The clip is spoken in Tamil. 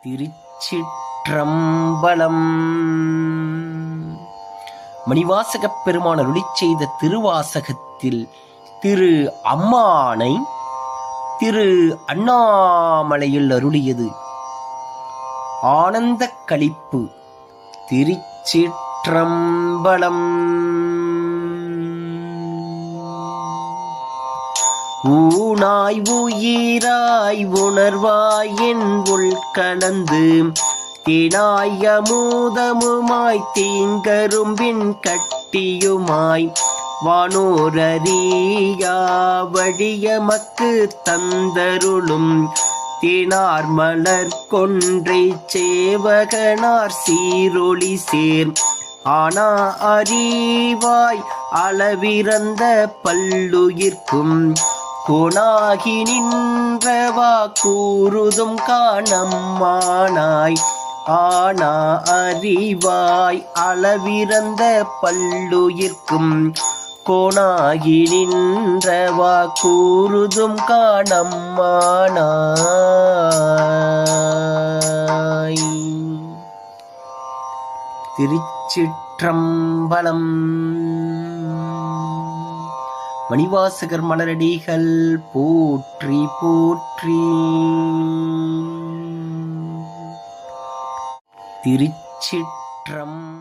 திருச்சிற்றம்பலம். மணிவாசகப் பெருமான் அருளிச் செய்த திருவாசகத்தில் திரு அம்மானை திரு அண்ணாமலையில் அருளியது ஆனந்தக் களிப்பு. திருச்சிற்றம்பலம். ஊனாய் உயிராய் உணர்வாய் என் உள் கலந்து தேனாய் அமுதமுமாய் தீங்கரும்பின் கட்டியுமாய் வானோரறியா வழியமக்கு தந்தருளும் தேனார் மலர் கொன்றை சேவகனார் சீரொளி சேர் ஆனா அறிவாய் அளவிறந்த பல்லுயிர்க்கும் கோணாகி நின்றவா கூறுதும் காணம்மானாய் ஆனா அறிவாய் அளவிறந்த பல்லுயிர்க்கும் கோணாகி நின்றவா கூறுதும் காணம்மானாய். திருச்சிற்றம்பலம். மணிவாசகர் மலரடிகள் போற்றி போற்றி. திருச்சிற்றம்பலம்.